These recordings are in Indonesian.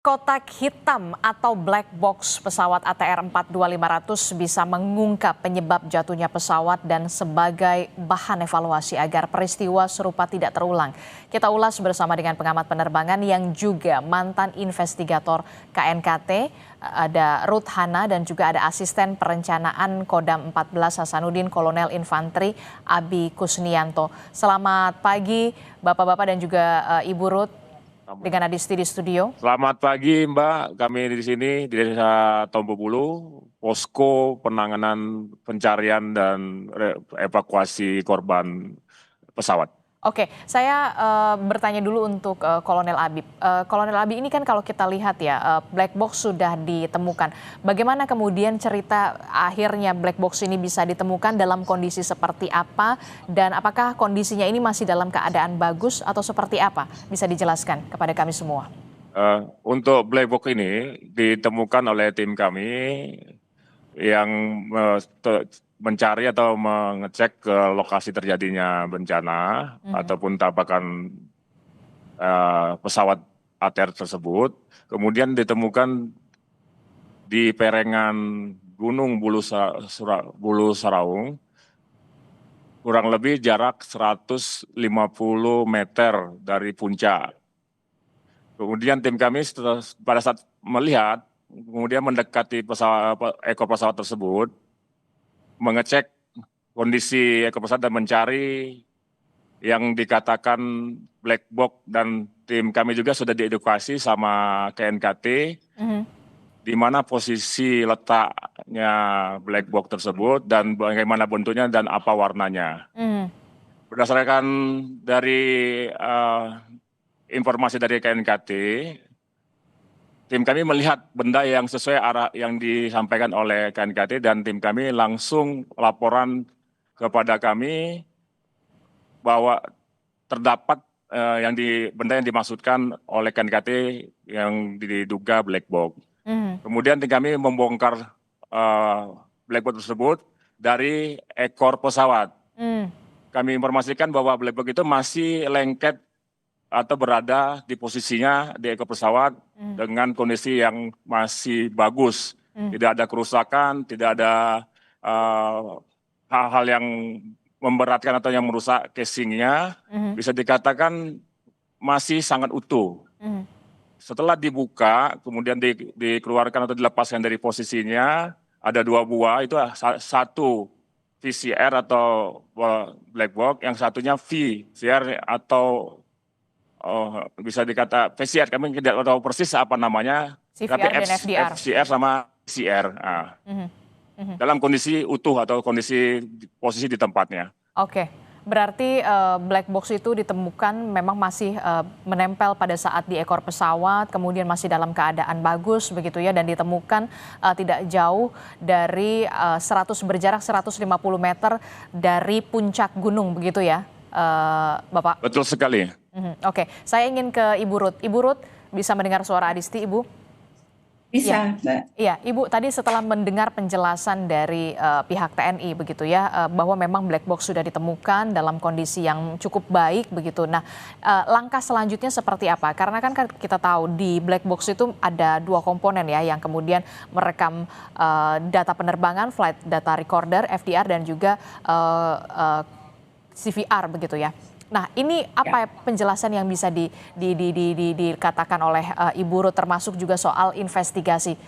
Kotak hitam atau black box pesawat ATR 42500 bisa mengungkap penyebab jatuhnya pesawat dan sebagai bahan evaluasi agar peristiwa serupa tidak terulang. Kita ulas bersama dengan pengamat penerbangan yang juga mantan investigator KNKT, ada Ruth Hana, dan juga ada asisten perencanaan Kodam 14 Hasanuddin Kolonel Infanteri Abi Kusnianto. Selamat pagi Bapak-bapak dan juga Ibu Ruth. Dengan Adisti di studio. Selamat pagi Mbak, kami di sini di Desa Tombobulu, posko penanganan pencarian dan evakuasi korban pesawat. Oke, saya bertanya dulu untuk Kolonel Abi. Kolonel Abi, ini kan kalau kita lihat ya, black box sudah ditemukan. Bagaimana kemudian cerita akhirnya black box ini bisa ditemukan, dalam kondisi seperti apa, dan apakah kondisinya ini masih dalam keadaan bagus atau seperti apa? Bisa dijelaskan kepada kami semua. Untuk black box ini ditemukan oleh tim kami yang mencari atau mengecek ke lokasi terjadinya bencana ataupun tabrakan pesawat ATR tersebut. Kemudian ditemukan di perengan Gunung Bulu Saraung, kurang lebih jarak 150 meter dari puncak. Kemudian tim kami pada saat melihat, kemudian mendekati ekor pesawat tersebut, mengecek kondisi ekor pesawat dan mencari yang dikatakan black box, dan tim kami juga sudah diedukasi sama KNKT, di mana posisi letaknya black box tersebut dan bagaimana bentuknya dan apa warnanya. Berdasarkan dari informasi dari KNKT, tim kami melihat benda yang sesuai arah yang disampaikan oleh KNKT, dan tim kami langsung laporan kepada kami bahwa terdapat benda yang dimaksudkan oleh KNKT yang diduga black box. Kemudian tim kami membongkar black box tersebut dari ekor pesawat. Kami informasikan bahwa black box itu masih lengket atau berada di posisinya di ekor pesawat dengan kondisi yang masih bagus. Tidak ada kerusakan, tidak ada hal-hal yang memberatkan atau yang merusak casingnya. Bisa dikatakan masih sangat utuh. Setelah dibuka, kemudian dikeluarkan atau dilepaskan dari posisinya, ada 2 buah, itu satu VCR atau black box, yang satunya VCR atau bisa dikata VCR, kami tidak tahu persis apa namanya, CVR tapi dan FDR. FCR sama VCR. Dalam kondisi utuh atau kondisi posisi di tempatnya. Oke, berarti black box itu ditemukan memang masih menempel pada saat di ekor pesawat, kemudian masih dalam keadaan bagus begitu ya, dan ditemukan tidak jauh dari berjarak 150 meter dari puncak gunung begitu ya, Bapak? Betul sekali. Oke, saya ingin ke Ibu Ruth. Ibu Ruth, bisa mendengar suara Adisti, Ibu? Bisa, Mbak. Iya, Ibu, tadi setelah mendengar penjelasan dari pihak TNI begitu ya, bahwa memang black box sudah ditemukan dalam kondisi yang cukup baik begitu. Nah, langkah selanjutnya seperti apa? Karena kan kita tahu di black box itu ada 2 komponen ya, yang kemudian merekam data penerbangan, flight data recorder, FDR, dan juga CVR begitu ya. Nah, ini apa penjelasan yang bisa dikatakan oleh Ibu Ruth, termasuk juga soal investigasi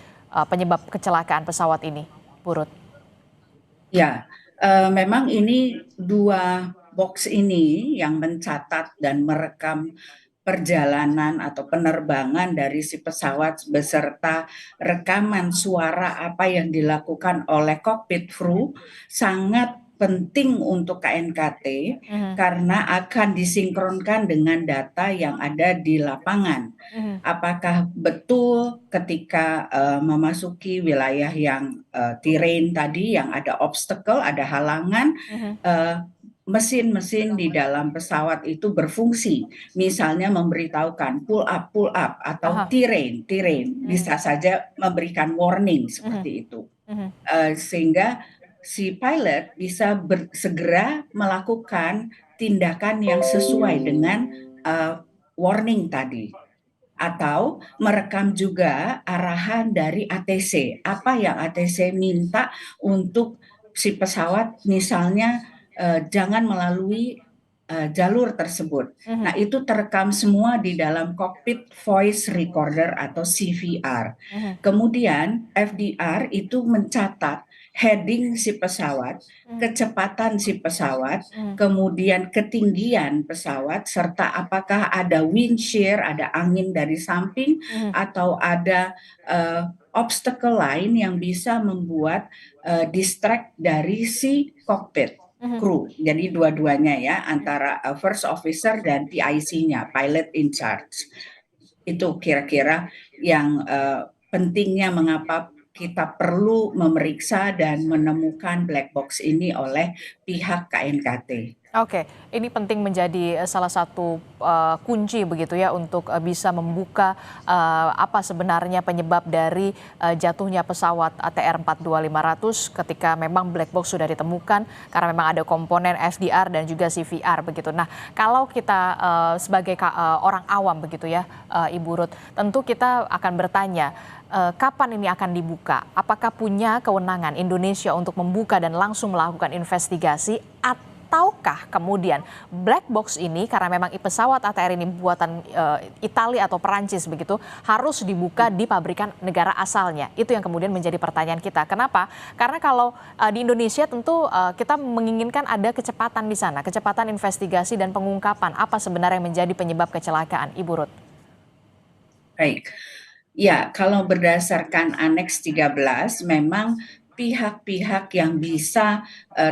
penyebab kecelakaan pesawat ini, Bu Ruth? Ya, memang ini 2 box ini yang mencatat dan merekam perjalanan atau penerbangan dari si pesawat beserta rekaman suara apa yang dilakukan oleh cockpit crew sangat penting untuk KNKT karena akan disinkronkan dengan data yang ada di lapangan. Apakah betul ketika memasuki wilayah yang terrain tadi, yang ada obstacle, ada halangan, mesin-mesin di dalam pesawat itu berfungsi, misalnya memberitahukan pull up atau terrain, bisa saja memberikan warning seperti itu, sehingga si pilot bisa segera melakukan tindakan yang sesuai dengan warning tadi. atau merekam juga arahan dari ATC, apa yang ATC minta untuk si pesawat misalnya jangan melalui jalur tersebut. Nah, itu terekam semua di dalam cockpit voice recorder atau CVR. Kemudian FDR itu mencatat heading si pesawat, kecepatan si pesawat, kemudian ketinggian pesawat, serta apakah ada wind shear, ada angin dari samping, atau ada obstacle lain yang bisa membuat distract dari si cockpit kru. Jadi dua-duanya ya, antara first officer dan PIC-nya, pilot in charge. Itu kira-kira yang pentingnya mengapa kita perlu memeriksa dan menemukan black box ini oleh pihak KNKT. Oke, ini penting menjadi salah satu kunci begitu ya untuk bisa membuka apa sebenarnya penyebab dari jatuhnya pesawat ATR 42500 ketika memang black box sudah ditemukan karena memang ada komponen FDR dan juga CVR begitu. Nah, kalau kita sebagai orang awam begitu ya, Ibu Ruth, tentu kita akan bertanya kapan ini akan dibuka? Apakah punya kewenangan Indonesia untuk membuka dan langsung melakukan investigasi? Ataukah kemudian black box ini karena memang pesawat ATR ini buatan Italia atau Perancis begitu harus dibuka di pabrikan negara asalnya? Itu yang kemudian menjadi pertanyaan kita. Kenapa? Karena kalau di Indonesia tentu kita menginginkan ada kecepatan di sana, kecepatan investigasi dan pengungkapan apa sebenarnya yang menjadi penyebab kecelakaan, Ibu Ruth. Baik. Ya, kalau berdasarkan Aneks 13 memang pihak-pihak yang bisa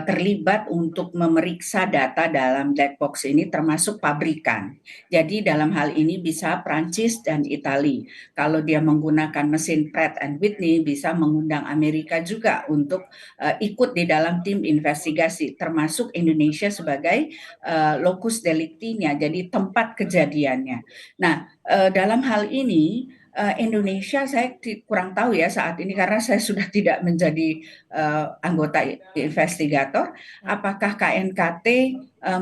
terlibat untuk memeriksa data dalam black box ini termasuk pabrikan. Jadi dalam hal ini bisa Prancis dan Italia. Kalau dia menggunakan mesin Pratt and Whitney bisa mengundang Amerika juga untuk ikut di dalam tim investigasi, termasuk Indonesia sebagai locus delicti-nya, jadi tempat kejadiannya. Nah, dalam hal ini Indonesia saya kurang tahu ya saat ini karena saya sudah tidak menjadi anggota investigator. Apakah KNKT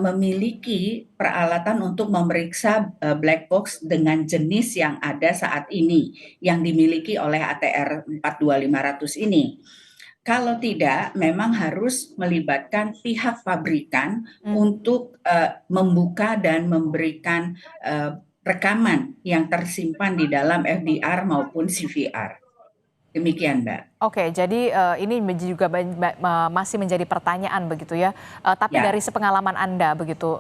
memiliki peralatan untuk memeriksa black box dengan jenis yang ada saat ini yang dimiliki oleh ATR 42500 ini? Kalau tidak, memang harus melibatkan pihak pabrikan untuk membuka dan memberikan rekaman yang tersimpan di dalam FDR maupun CVR. Demikian, Mbak. Oke, jadi ini juga masih menjadi pertanyaan begitu ya. Tapi Ya. dari sepengalaman Anda begitu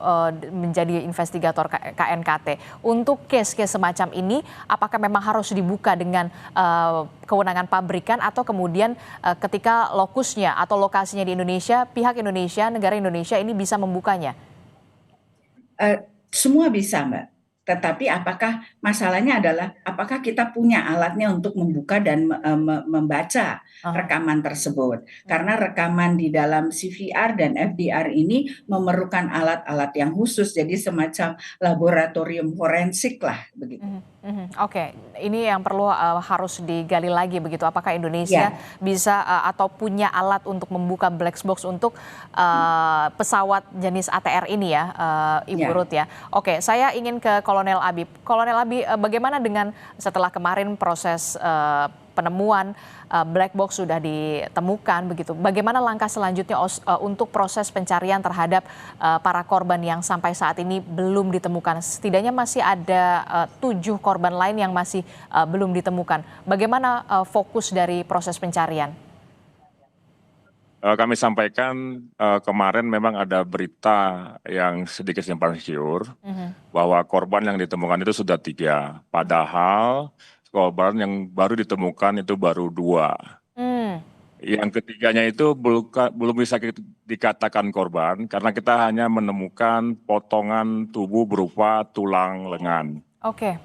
menjadi investigator KNKT, untuk case-case semacam ini, apakah memang harus dibuka dengan kewenangan pabrikan atau kemudian ketika lokusnya atau lokasinya di Indonesia, pihak Indonesia, negara Indonesia ini bisa membukanya? Semua bisa, Mbak. Tetapi apakah masalahnya adalah apakah kita punya alatnya untuk membuka dan membaca rekaman tersebut? Karena rekaman di dalam CVR dan FDR ini memerlukan alat-alat yang khusus, jadi semacam laboratorium forensik lah begitu. Oke, ini yang perlu harus digali lagi begitu. Apakah Indonesia Ya. bisa atau punya alat untuk membuka black box untuk pesawat jenis ATR ini ya, Ibu Ya. Ruth ya. Oke, saya ingin ke Kolonel Abi. Kolonel Abi, bagaimana dengan setelah kemarin proses penemuan black box sudah ditemukan begitu. Bagaimana langkah selanjutnya untuk proses pencarian terhadap para korban yang sampai saat ini belum ditemukan? Setidaknya masih ada 7 korban lain yang masih belum ditemukan. Bagaimana fokus dari proses pencarian? Kami sampaikan kemarin memang ada berita yang sedikit simpang siur bahwa korban yang ditemukan itu sudah 3. Padahal korban yang baru ditemukan itu baru 2. Yang ketiganya itu belum bisa dikatakan korban karena kita hanya menemukan potongan tubuh berupa tulang lengan. Oke.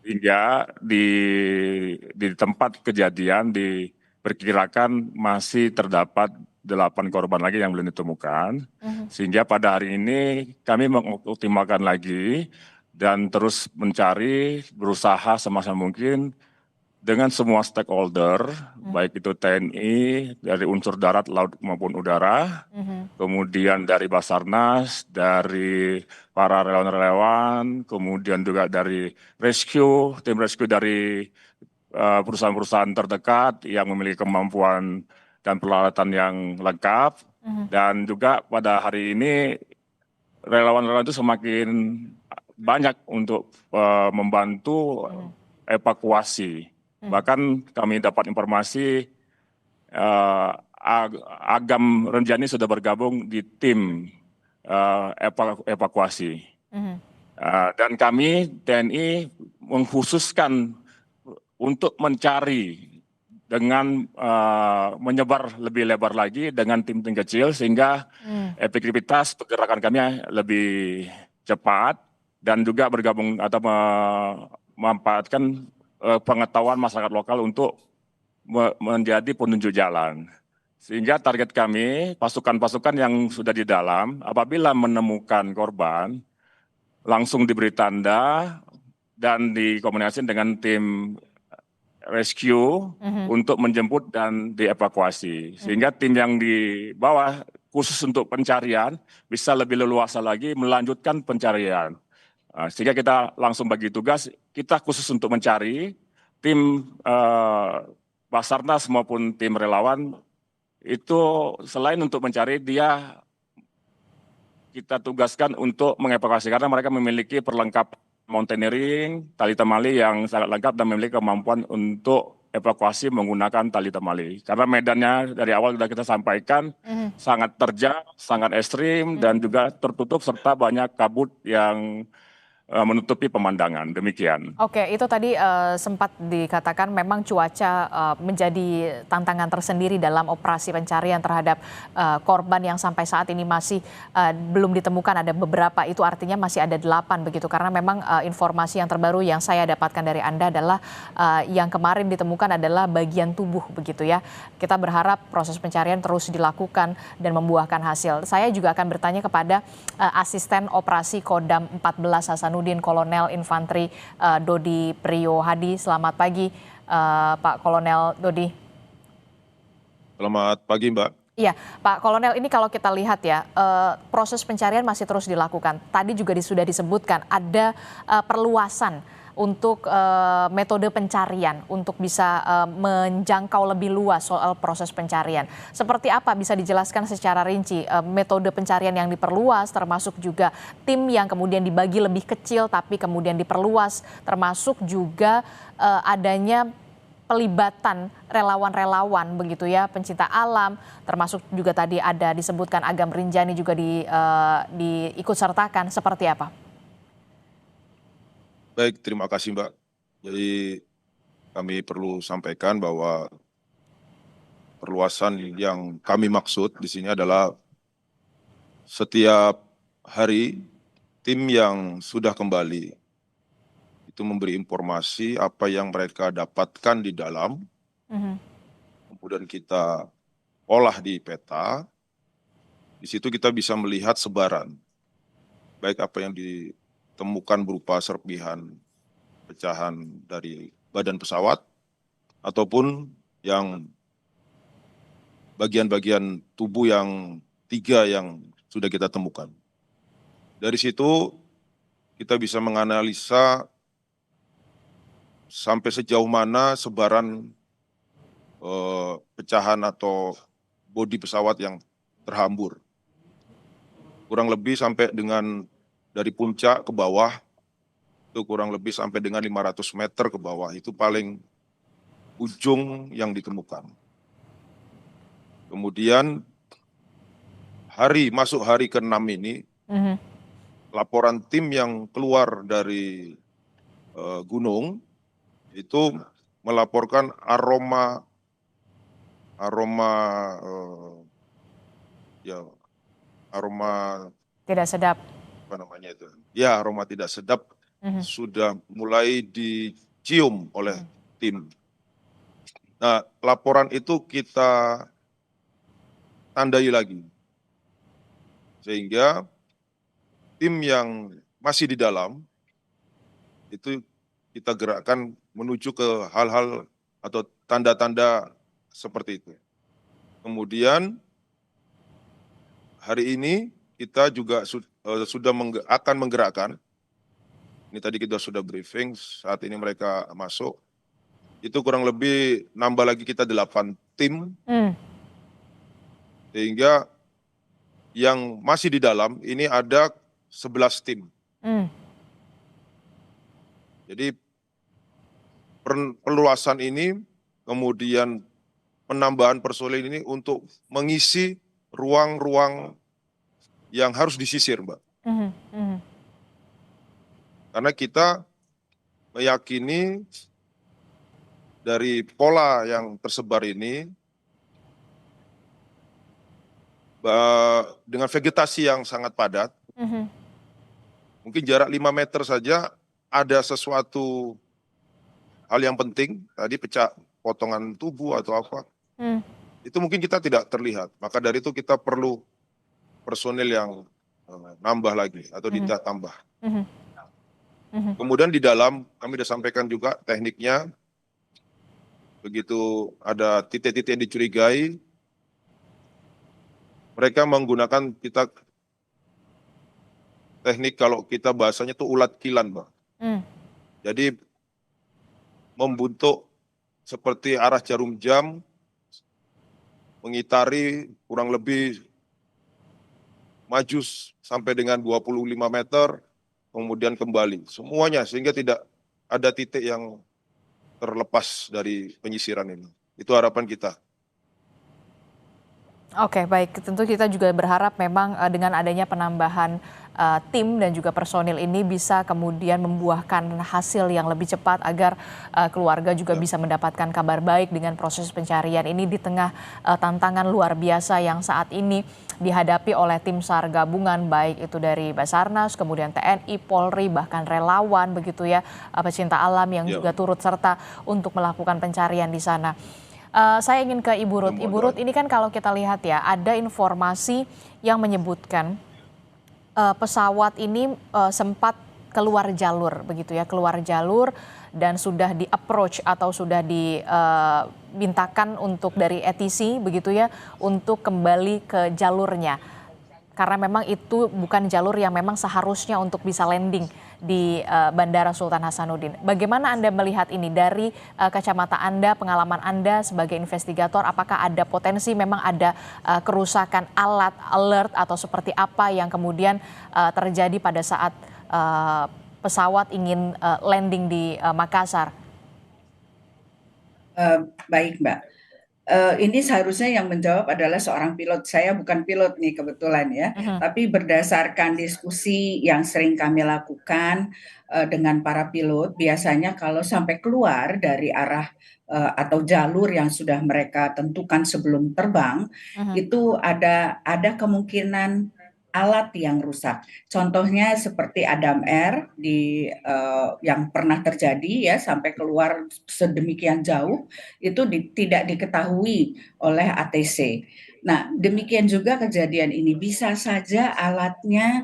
Hingga di tempat kejadian diperkirakan masih terdapat 8 korban lagi yang belum ditemukan. Sehingga pada hari ini kami mengoptimalkan lagi dan terus mencari, berusaha semaksimal mungkin dengan semua stakeholder, baik itu TNI, dari unsur darat, laut maupun udara, kemudian dari Basarnas, dari para relawan-relawan, kemudian juga dari tim rescue dari perusahaan-perusahaan terdekat yang memiliki kemampuan dan peralatan yang lengkap. Dan juga pada hari ini relawan-relawan itu semakin banyak untuk membantu evakuasi. Bahkan kami dapat informasi Agam Renjani sudah bergabung di tim evakuasi. Dan kami TNI mengkhususkan untuk mencari dengan menyebar lebih lebar lagi dengan tim-tim kecil sehingga efektivitas pergerakan kami lebih cepat dan juga bergabung atau memanfaatkan pengetahuan masyarakat lokal untuk menjadi penunjuk jalan. Sehingga target kami, pasukan-pasukan yang sudah di dalam, apabila menemukan korban, langsung diberi tanda dan dikomunikasikan dengan tim rescue untuk menjemput dan dievakuasi. Sehingga tim yang di bawah khusus untuk pencarian bisa lebih leluasa lagi melanjutkan pencarian. Sehingga kita langsung bagi tugas, kita khusus untuk mencari, tim Basarnas maupun tim relawan itu selain untuk mencari, kita tugaskan untuk mengevakuasi karena mereka memiliki perlengkapan mountaineering, tali temali yang sangat lengkap dan memiliki kemampuan untuk evakuasi menggunakan tali temali. Karena medannya dari awal sudah kita sampaikan sangat terjal, sangat ekstrim dan juga tertutup serta banyak kabut yang menutupi pemandangan. Demikian. Oke, itu tadi sempat dikatakan memang cuaca menjadi tantangan tersendiri dalam operasi pencarian terhadap korban yang sampai saat ini masih belum ditemukan. Ada beberapa, itu artinya masih ada 8 begitu. Karena memang informasi yang terbaru yang saya dapatkan dari Anda adalah yang kemarin ditemukan adalah bagian tubuh begitu ya. Kita berharap proses pencarian terus dilakukan dan membuahkan hasil. Saya juga akan bertanya kepada asisten operasi Kodam 14 Hasanuddin, Kolonel Infanteri Dodi Priyo Hadi. Selamat pagi Pak Kolonel Dodi. Selamat pagi Mbak. Iya Pak Kolonel, ini kalau kita lihat ya proses pencarian masih terus dilakukan. Tadi juga sudah disebutkan ada perluasan untuk metode pencarian untuk bisa menjangkau lebih luas soal proses pencarian. Seperti apa bisa dijelaskan secara rinci metode pencarian yang diperluas, termasuk juga tim yang kemudian dibagi lebih kecil tapi kemudian diperluas, termasuk juga adanya pelibatan relawan-relawan begitu ya, pencinta alam, termasuk juga tadi ada disebutkan Agam Rinjani juga diikut sertakan, seperti apa? Baik, terima kasih Mbak. Jadi kami perlu sampaikan bahwa perluasan yang kami maksud di sini adalah setiap hari tim yang sudah kembali itu memberi informasi apa yang mereka dapatkan di dalam, kemudian kita olah di peta. Di situ kita bisa melihat sebaran, baik apa yang ditemukan berupa serpihan pecahan dari badan pesawat ataupun yang bagian-bagian tubuh yang 3 yang sudah kita temukan. Dari situ kita bisa menganalisa sampai sejauh mana sebaran pecahan atau bodi pesawat yang terhambur. Kurang lebih sampai dengan dari puncak ke bawah, itu kurang lebih sampai dengan 500 meter ke bawah, itu paling ujung yang ditemukan. Kemudian masuk hari ke-6 ini, laporan tim yang keluar dari gunung itu melaporkan aroma tidak sedap. Apa namanya itu? Ya, aroma tidak sedap sudah mulai dicium oleh tim. Nah, laporan itu kita tandai lagi. Sehingga tim yang masih di dalam itu kita gerakkan menuju ke hal-hal atau tanda-tanda seperti itu. Kemudian hari ini kita juga akan menggerakkan, ini tadi kita sudah briefing, saat ini mereka masuk, itu kurang lebih nambah lagi kita 8 tim, sehingga yang masih di dalam ini ada 11 tim. Jadi perluasan ini, kemudian penambahan personil ini untuk mengisi ruang-ruang yang harus disisir, Mbak. Karena kita meyakini dari pola yang tersebar ini, dengan vegetasi yang sangat padat, mungkin jarak 5 meter saja ada sesuatu hal yang penting, tadi pecah potongan tubuh atau apa, itu mungkin kita tidak terlihat. Maka dari itu kita perlu personil yang nambah lagi atau ditambah. Kemudian di dalam kami sudah sampaikan juga tekniknya, begitu ada titik-titik yang dicurigai, mereka menggunakan teknik, kalau kita bahasanya itu ulat kilan, Mbak. Jadi membentuk seperti arah jarum jam, mengitari kurang lebih maju sampai dengan 25 meter, kemudian kembali. Semuanya, sehingga tidak ada titik yang terlepas dari penyisiran ini. Itu harapan kita. Oke, baik. Tentu kita juga berharap memang dengan adanya penambahan tim dan juga personil ini bisa kemudian membuahkan hasil yang lebih cepat agar keluarga juga bisa mendapatkan kabar baik dengan proses pencarian ini di tengah tantangan luar biasa yang saat ini dihadapi oleh tim SAR gabungan, baik itu dari Basarnas, kemudian TNI, Polri, bahkan relawan begitu ya, pecinta alam yang juga turut serta untuk melakukan pencarian di sana. Saya ingin ke Ibu Ruth. Ibu Ruth, ini kan kalau kita lihat ya, ada informasi yang menyebutkan pesawat ini sempat keluar jalur begitu ya, keluar jalur dan sudah di-approach atau sudah dimintakan untuk dari ATC begitu ya, untuk kembali ke jalurnya. Karena memang itu bukan jalur yang memang seharusnya untuk bisa landing di Bandara Sultan Hasanuddin. Bagaimana Anda melihat ini dari kacamata Anda, pengalaman Anda sebagai investigator? Apakah ada potensi memang ada kerusakan alat, alert atau seperti apa yang kemudian terjadi pada saat pesawat ingin landing di Makassar? Baik, Mbak. Ini seharusnya yang menjawab adalah seorang pilot. Saya bukan pilot nih kebetulan ya, tapi berdasarkan diskusi yang sering kami lakukan dengan para pilot, biasanya kalau sampai keluar dari arah atau jalur yang sudah mereka tentukan sebelum terbang, itu ada kemungkinan alat yang rusak. Contohnya seperti Adam Air yang pernah terjadi ya, sampai keluar sedemikian jauh itu tidak diketahui oleh ATC. Nah, demikian juga kejadian ini, bisa saja alatnya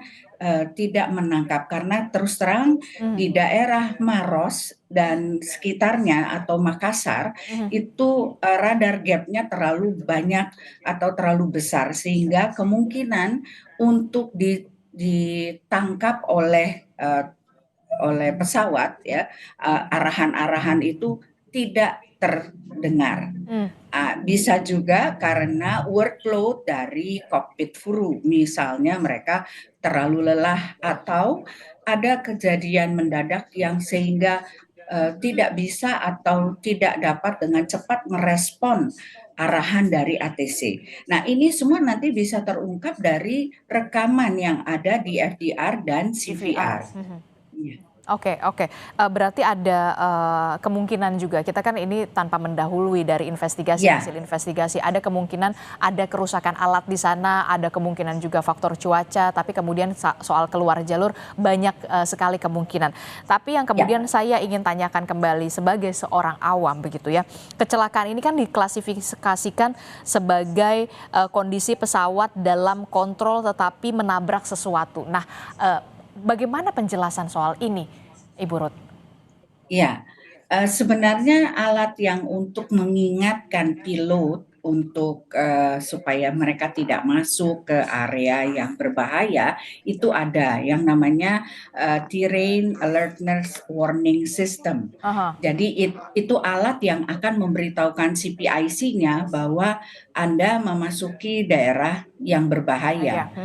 tidak menangkap karena terus terang di daerah Maros dan sekitarnya atau Makassar itu radar gapnya terlalu banyak atau terlalu besar, sehingga kemungkinan untuk ditangkap oleh pesawat ya, arahan-arahan itu tidak terdengar. Bisa juga karena workload dari kokpit kru, misalnya mereka terlalu lelah atau ada kejadian mendadak yang sehingga tidak bisa atau tidak dapat dengan cepat merespon arahan dari ATC. Nah, ini semua nanti bisa terungkap dari rekaman yang ada di FDR dan CVR. Oke. Berarti ada kemungkinan juga, kita kan ini tanpa mendahului dari investigasi, hasil investigasi, ada kemungkinan ada kerusakan alat di sana, ada kemungkinan juga faktor cuaca, tapi kemudian soal keluar jalur banyak sekali kemungkinan. Tapi yang kemudian saya ingin tanyakan kembali sebagai seorang awam begitu ya, kecelakaan ini kan diklasifikasikan sebagai kondisi pesawat dalam kontrol tetapi menabrak sesuatu. Nah, bagaimana penjelasan soal ini, Ibu Ruth? Ya, Sebenarnya alat yang untuk mengingatkan pilot untuk supaya mereka tidak masuk ke area yang berbahaya itu ada yang namanya Terrain Alertness Warning System. Aha. Jadi itu alat yang akan memberitahukan CPIC-nya bahwa Anda memasuki daerah yang berbahaya.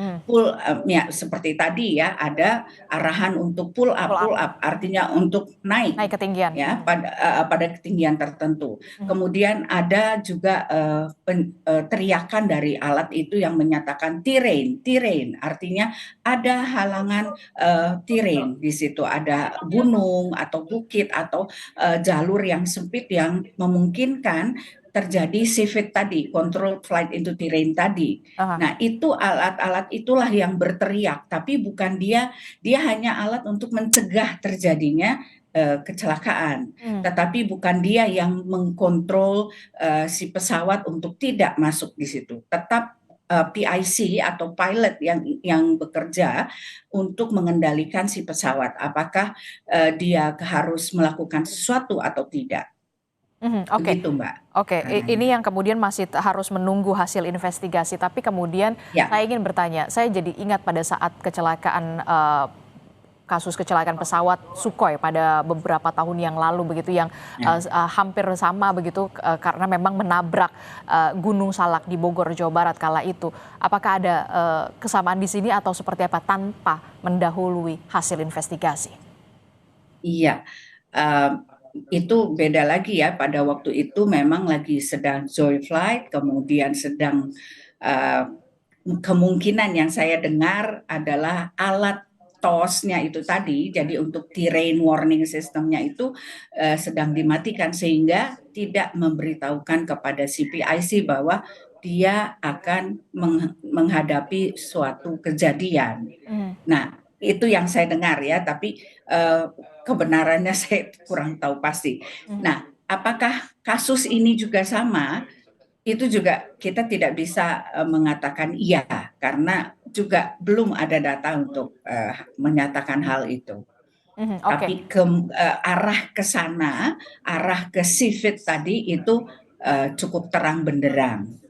Ya, seperti tadi ya, ada arahan untuk pull up artinya untuk naik ketinggian ya pada ketinggian tertentu. Kemudian ada juga teriakan dari alat itu yang menyatakan terrain artinya ada halangan terrain di situ, ada gunung atau bukit atau jalur yang sempit yang memungkinkan terjadi CFIT tadi, control flight into terrain tadi. Nah, itu alat-alat itulah yang berteriak, tapi bukan dia hanya alat untuk mencegah terjadinya kecelakaan, tetapi bukan dia yang mengkontrol si pesawat untuk tidak masuk di situ. Tetap PIC atau pilot yang bekerja untuk mengendalikan si pesawat, apakah dia harus melakukan sesuatu atau tidak. Oke. Begitu, Mbak. Oke, ini yang kemudian masih harus menunggu hasil investigasi. Tapi kemudian saya ingin bertanya, saya jadi ingat pada saat kasus kecelakaan pesawat Sukhoi pada beberapa tahun yang lalu begitu, yang hampir sama begitu karena memang menabrak Gunung Salak di Bogor, Jawa Barat kala itu. Apakah ada kesamaan di sini atau seperti apa tanpa mendahului hasil investigasi? Iya. Itu beda lagi ya, pada waktu itu memang lagi sedang joy flight, kemudian sedang kemungkinan yang saya dengar adalah alat TOS-nya itu tadi, jadi untuk terrain warning system-nya itu sedang dimatikan sehingga tidak memberitahukan kepada CPIC bahwa dia akan menghadapi suatu kejadian. Nah, itu yang saya dengar ya, tapi kebenarannya saya kurang tahu pasti. Nah, apakah kasus ini juga sama? Itu juga kita tidak bisa mengatakan iya, karena juga belum ada data untuk menyatakan hal itu. Tapi arah ke sana, arah ke CFIT tadi itu cukup terang benderang.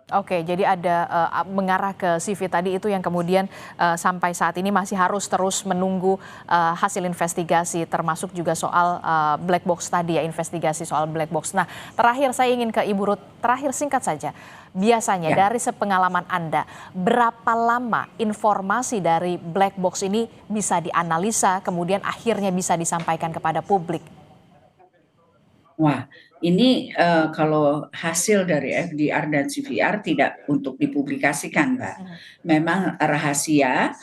Oke, jadi ada mengarah ke CV tadi itu yang kemudian sampai saat ini masih harus terus menunggu hasil investigasi, termasuk juga soal black box tadi ya, investigasi soal black box. Nah, terakhir saya ingin ke Ibu Ruth, terakhir singkat saja. Biasanya dari sepengalaman Anda, berapa lama informasi dari black box ini bisa dianalisa, kemudian akhirnya bisa disampaikan kepada publik? Wah, ini kalau hasil dari FDR dan CVR tidak untuk dipublikasikan, Mbak. Memang rahasia,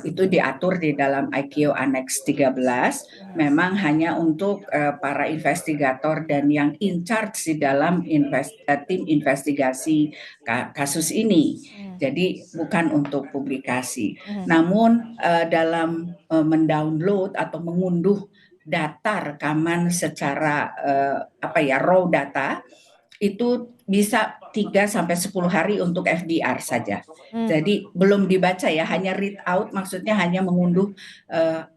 itu diatur di dalam ICAO Annex 13, memang hanya untuk para investigator dan yang in charge di dalam tim investigasi kasus ini. Jadi bukan untuk publikasi. Namun dalam mendownload atau mengunduh data rekaman secara raw data itu bisa 3 sampai 10 hari untuk FDR saja. Jadi belum dibaca ya, hanya read out, maksudnya hanya mengunduh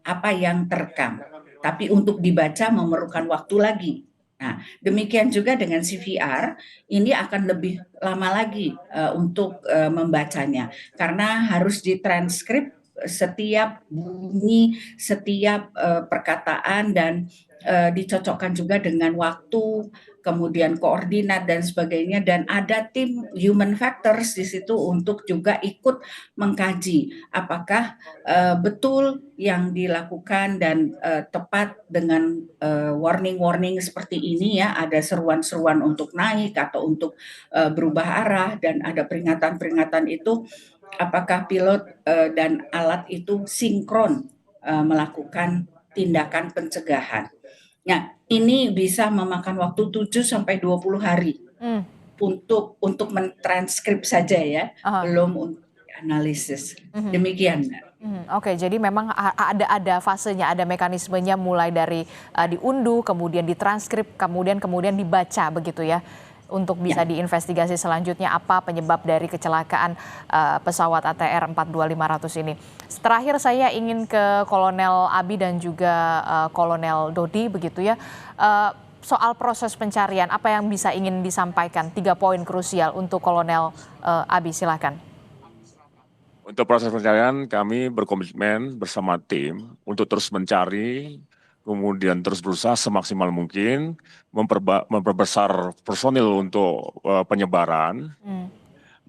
apa yang terekam. Tapi untuk dibaca memerlukan waktu lagi. Nah, demikian juga dengan CVR, ini akan lebih lama lagi untuk membacanya karena harus ditranskrip setiap bunyi, setiap perkataan, dan dicocokkan juga dengan waktu, kemudian koordinat dan sebagainya, dan ada tim human factors di situ untuk juga ikut mengkaji apakah betul yang dilakukan dan tepat dengan warning-warning seperti ini ya, ada seruan-seruan untuk naik atau untuk berubah arah, dan ada peringatan-peringatan itu, apakah pilot dan alat itu sinkron melakukan tindakan pencegahan. Nah, ini bisa memakan waktu 7 sampai 20 hari untuk mentranskrip saja ya, belum untuk analisis. Demikian. Oke, jadi memang ada fasenya, ada mekanismenya, mulai dari diunduh, kemudian ditranskrip, kemudian dibaca begitu ya. untuk bisa diinvestigasi selanjutnya apa penyebab dari kecelakaan pesawat ATR 42500 ini. Terakhir saya ingin ke Kolonel Abi dan juga Kolonel Dodi begitu ya. Soal proses pencarian, apa yang bisa ingin disampaikan? 3 poin krusial untuk Kolonel Abi, silakan. Untuk proses pencarian kami berkomitmen bersama tim untuk terus mencari, kemudian terus berusaha semaksimal mungkin memperbesar personil untuk penyebaran.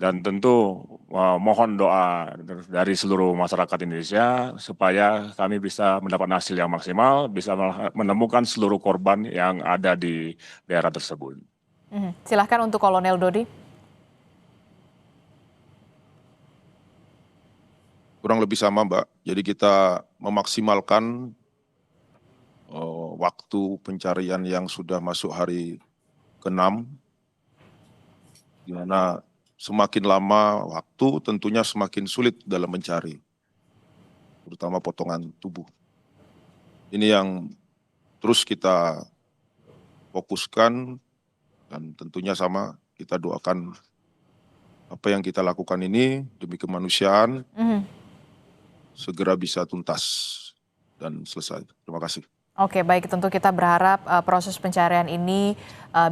Dan tentu mohon doa dari seluruh masyarakat Indonesia supaya kami bisa mendapat hasil yang maksimal, bisa menemukan seluruh korban yang ada di daerah tersebut. Silahkan untuk Kolonel Dodi. Kurang lebih sama, Mbak. Jadi kita memaksimalkan waktu pencarian yang sudah masuk hari ke-6, di mana semakin lama waktu tentunya semakin sulit dalam mencari, terutama potongan tubuh. Ini yang terus kita fokuskan dan tentunya sama kita doakan apa yang kita lakukan ini demi kemanusiaan segera bisa tuntas dan selesai. Terima kasih. Oke, baik, tentu kita berharap proses pencarian ini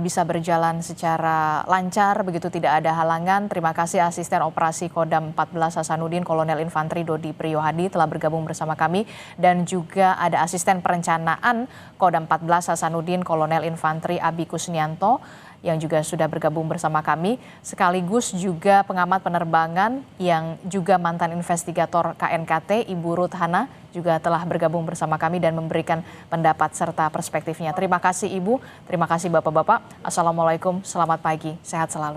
bisa berjalan secara lancar, begitu tidak ada halangan. Terima kasih Asisten Operasi Kodam 14 Hasanuddin, Kolonel Infantri Dodi Priyohadi telah bergabung bersama kami. Dan juga ada Asisten Perencanaan Kodam 14 Hasanuddin, Kolonel Infantri Abi Kusnianto, yang juga sudah bergabung bersama kami, sekaligus juga pengamat penerbangan yang juga mantan investigator KNKT, Ibu Ruth Hana, juga telah bergabung bersama kami dan memberikan pendapat serta perspektifnya. Terima kasih Ibu, terima kasih Bapak-Bapak. Assalamualaikum, selamat pagi, sehat selalu.